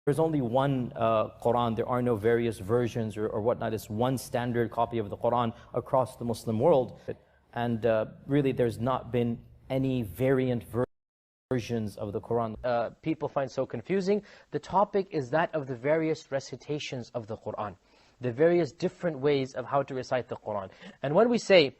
There's only one Quran. There are no various versions or whatnot. It's one standard copy of the Quran across the Muslim world. And really, there's not been any variant versions of the Quran. People find so confusing. The topic is that of the various recitations of the Quran, the various different ways of how to recite the Quran. And when we say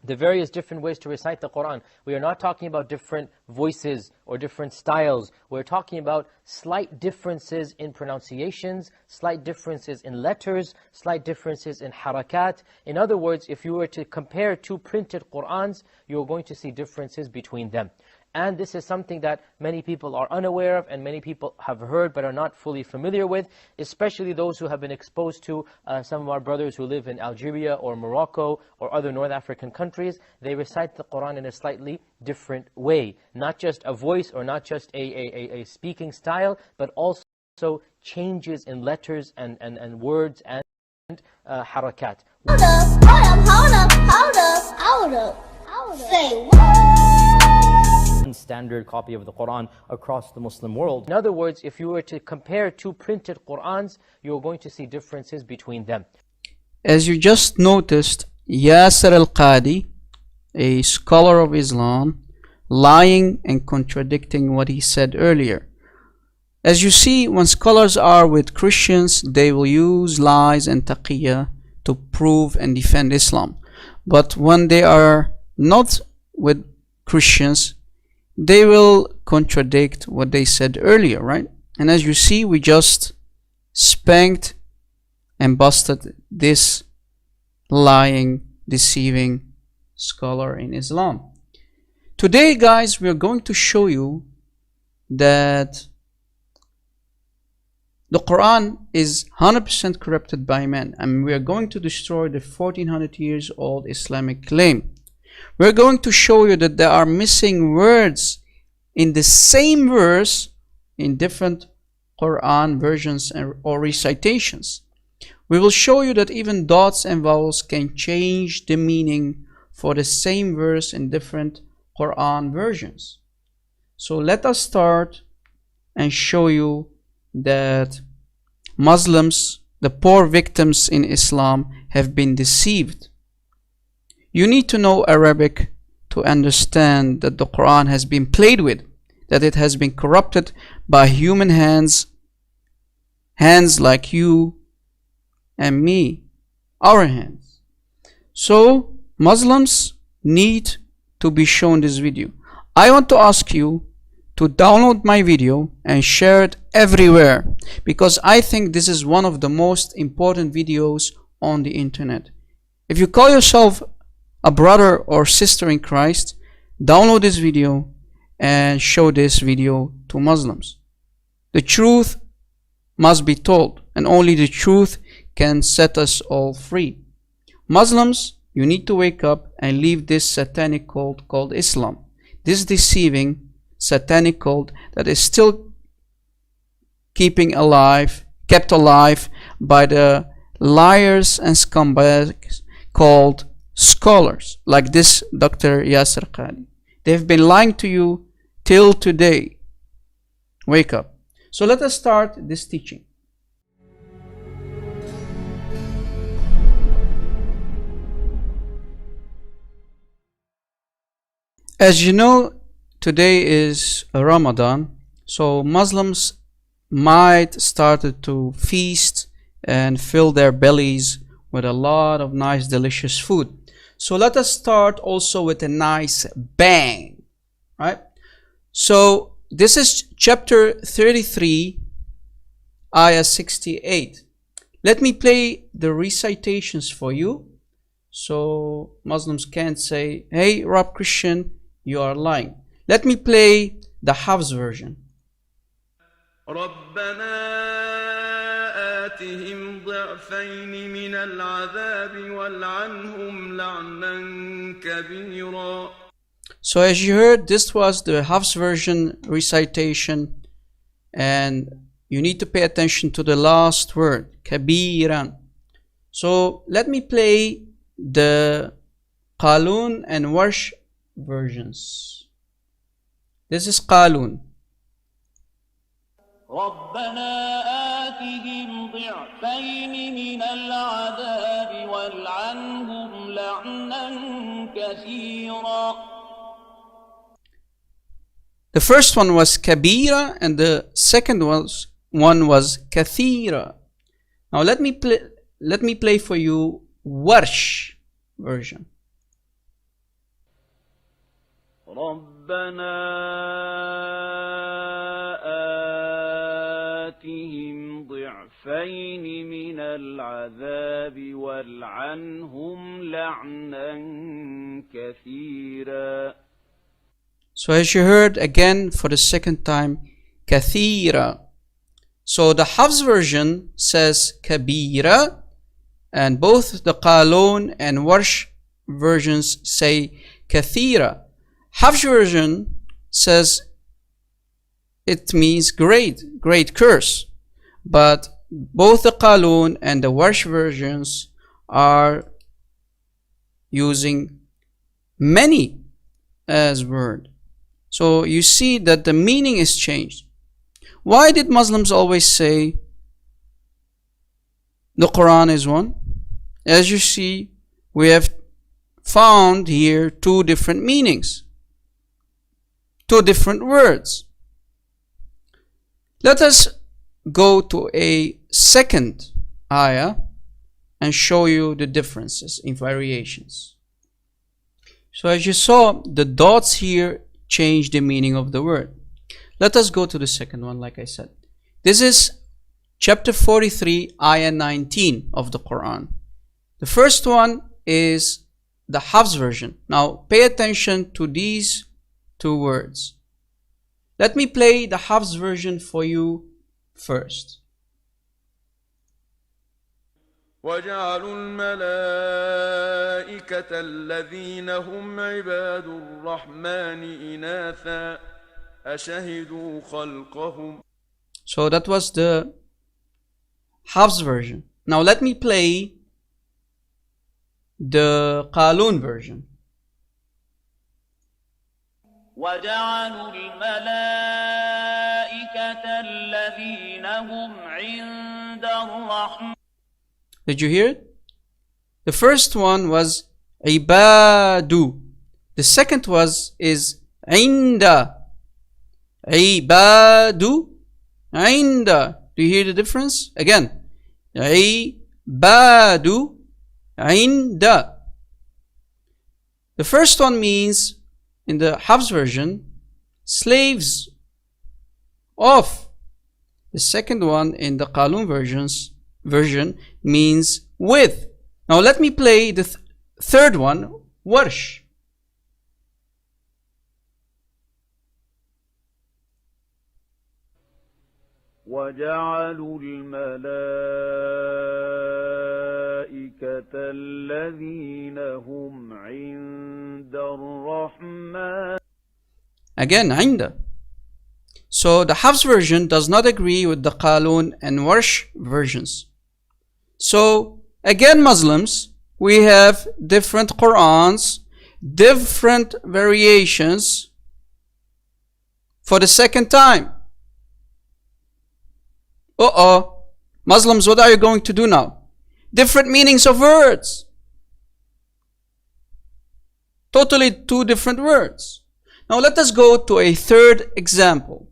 the various different ways to recite the Quran, we are not talking about different voices or different styles. We're talking about slight differences in pronunciations, slight differences in letters, slight differences in harakat. In other words, if you were to compare two printed Qurans, you're going to see differences between them. And this is something that many people are unaware of and many people have heard but are not fully familiar with, especially those who have been exposed to some of our brothers who live in Algeria or Morocco or other North African countries. They recite the Quran in a slightly different way. Not just a voice or not just a speaking style, but also changes in letters and words and harakat. Hold up. Say what? Standard copy of the Quran across the Muslim world. In other words, if you were to compare two printed Qurans, you're going to see differences between them. As you just noticed, Yasser al-Qadi, a scholar of Islam, lying and contradicting what he said earlier. As you see, when scholars are with Christians, they will use lies and taqiyya to prove and defend Islam. But when they are not with Christians, they will contradict what they said earlier, right? And as you see, we just spanked and busted this lying, deceiving scholar in Islam. Today, guys, we are going to show you that the Quran is 100% corrupted by man, and we are going to destroy the 1400 years old Islamic claim. We're going to show you that there are missing words in the same verse in different Quran versions or recitations. We will show you that even dots and vowels can change the meaning for the same verse in different Quran versions. So let us start and show you that Muslims, the poor victims in Islam, have been deceived. You need to know Arabic to understand that the Quran has been played with, that it has been corrupted by human hands, hands like you and me, our hands. So Muslims need to be shown this video. I want to ask you to download my video and share it everywhere, because I think this is one of the most important videos on the internet. If you call yourself a brother or sister in Christ, download this video and show this video to Muslims. The truth must be told, and only the truth can set us all free. Muslims, you need to wake up and leave this satanic cult called Islam, this deceiving satanic cult that is still kept alive by the liars and scumbags called scholars, like this Dr. Yasser Qadi. They've been lying to you till today. Wake up. So let us start this teaching. As you know, today is Ramadan, so Muslims might start to feast and fill their bellies with a lot of nice delicious food. So let us start also with a nice bang, right? So this is chapter 33, ayah 68. Let me play the recitations for you, so Muslims can't say, hey Rob Christian, you are lying. Let me play the Hafs version. ربنا آتهم ضعفين من العذاب والعنهم لعنا كبيرا. So as you heard, this was the Hafs version recitation, and you need to pay attention to the last word, kabiran. So let me play the Qaloon and Warsh versions. This is Qaloon. ربنا آتهم ضعفين من العذاب والعنهم لعنا كثيرا. The first one was kabira and the second one was kathira. Now let me play for you Warsh version. ربنا آتهم ضعفين من العذاب والعنهم لعنا كثيرا. So as you heard again for the second time, kathira. So the Hafs version says kabira, and both the Qaloon and Warsh versions say kathira. Hafs version says it means great curse, but both the Qaloon and the Warsh versions are using many as word. So you see that the meaning is changed. Why did Muslims always say the Quran is one? As you see, we have found here two different meanings, two different words. Let us go to a second ayah and show you the differences in variations. So as you saw, the dots here change the meaning of the word. Let us go to the second one, like I said. This is chapter 43, ayah 19 of the Quran. The first one is the Hafs version. Now pay attention to these two words. Let me play the Hafs version for you first. وجعلوا الملائكة الذين هم عباد الرحمن إناثا أشهدوا خلقهم. So that was the Hafs version. Now let me play the Qaloon version. وجعلوا الملائكة الذين هم عند الرحمن. Did you hear it? The first one was ibadu. The second is inda. Ibadu, inda. Do you hear the difference? Again, ibadu, inda. The first one means, in the Hafs version, slaves of. The second one in the Qaloon version means with. Now let me play the third one, Warsh. وجعلوا الملائكة الذين هم عند الرحمن. Again, عند. So the Hafs version does not agree with the Qaloon and Warsh versions. So again, Muslims, we have different Qurans, different variations for the second time. Muslims, what are you going to do now? Different meanings of words. Totally two different words. Now let us go to a third example.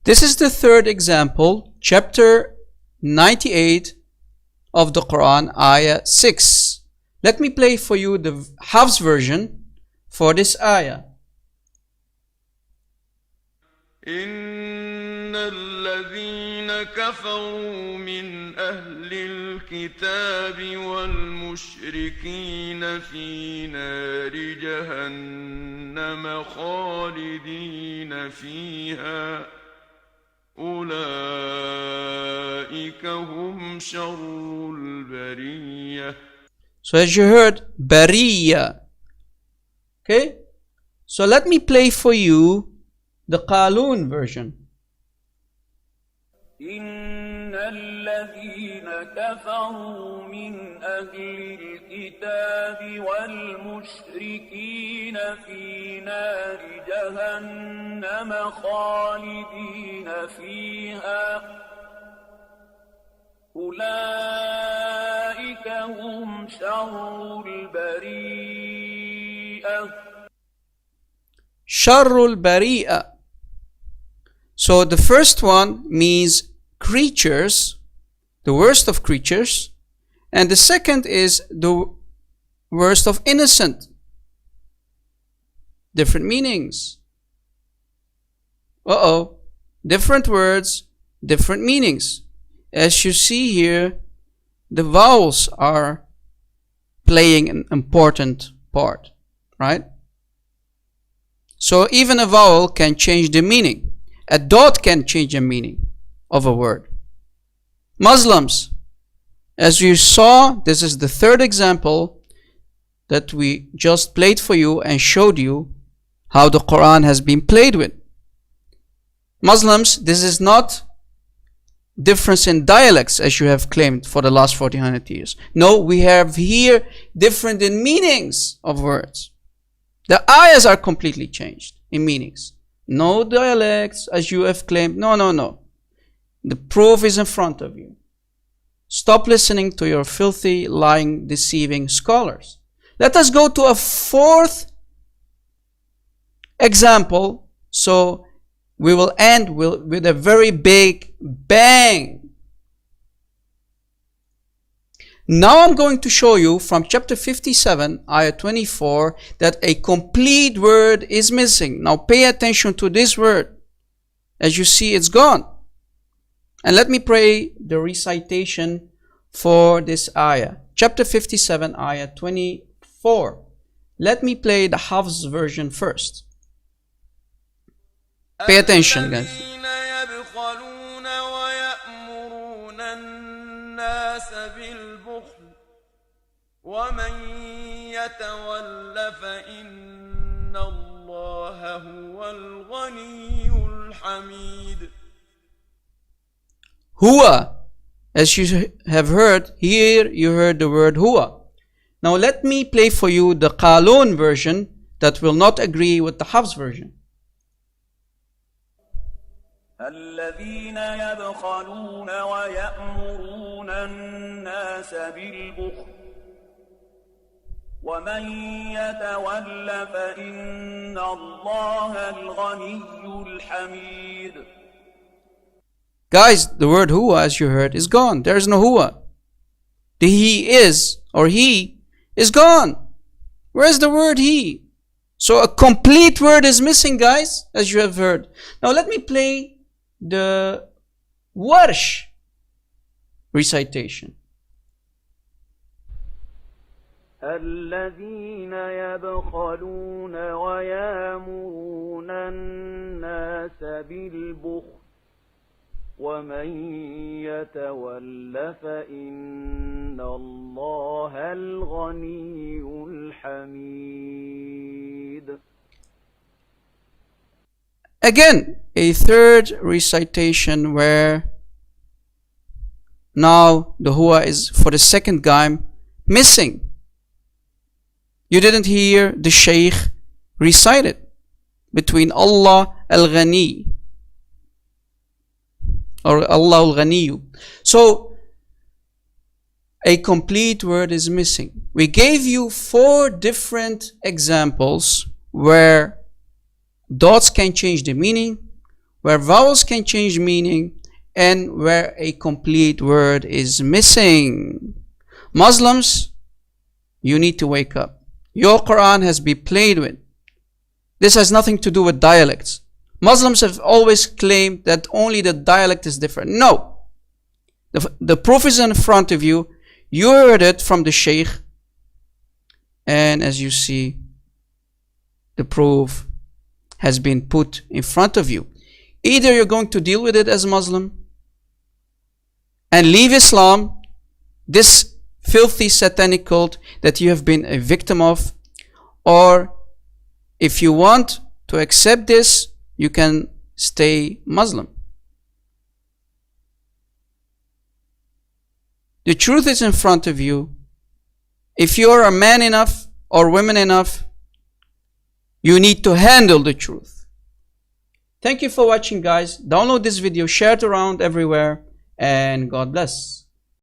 This is the third example, chapter 98 of the Quran, ayah 6. Let me play for you the Hafs version for this ayah. إن الذين كفروا من أهل الكتاب والمشركين في نار جهنم خالدين فيها أولئك هم شر البرية. So as you heard, Bariya. Okay? So let me play for you the Qaloon version. إن الذين كفروا من أهل الكتاب والمشركين في نار جهنم خالدين فيها أولئك هم شر البريئة. شر البريئة. So the first one means creatures, the worst of creatures, and the second is the worst of innocent. Different meanings. Different words, different meanings. As you see here, the vowels are playing an important part, right? So even a vowel can change the meaning. A dot can change the meaning of a word. Muslims, as you saw, this is the third example that we just played for you and showed you how the Quran has been played with. Muslims, this is not difference in dialects as you have claimed for the last 1400 years. No, we have here different in meanings of words. The ayahs are completely changed in meanings. No dialects as you have claimed. No. The proof is in front of you. Stop listening to your filthy, lying, deceiving scholars. Let us go to a fourth example. So we will end with a very big bang. Now I'm going to show you from chapter 57, ayah 24, that a complete word is missing. Now pay attention to this word. As you see, it's gone. And let me pray the recitation for this ayah. Chapter 57, ayah 24. Let me play the Hafs version first. Pay attention, guys. ومن يتول فإن الله هو الغني الحميد. Huwa, as you have heard, here you heard the word huwa. Now let me play for you the Qaloon version that will not agree with the Hafs version. الذين يبخلون ويأمرون الناس بالبخل ومن يتول فإن الله الغني الحميد. Guys, the word huwa, as you heard, is gone. There is no huwa. The he is or he is gone. Where is the word he? So a complete word is missing, guys, as you have heard. Now let me play the Warsh recitation. الذين يبخلون ويأمرون الناس بالبخل ومن يتول فإن الله الغني الحميد. Again, a third recitation where now the huwa is for the second time missing. You didn't hear the Shaykh recite it between Allah al-Ghani or Allah al-Ghaniyu. So a complete word is missing. We gave you 4 different examples where dots can change the meaning, where vowels can change meaning, and where a complete word is missing. Muslims, you need to wake up. Your Quran has been played with. This has nothing to do with dialects. Muslims have always claimed that only the dialect is different. No. The proof is in front of you. You heard it from the Shaykh. And as you see, the proof has been put in front of you. Either you're going to deal with it as a Muslim and leave Islam, this filthy satanic cult that you have been a victim of, or if you want to accept this, you can stay Muslim. The truth is in front of you. If you are a man enough or women enough, you need to handle the truth. Thank you for watching, guys. Download this video, share it around everywhere, and God bless.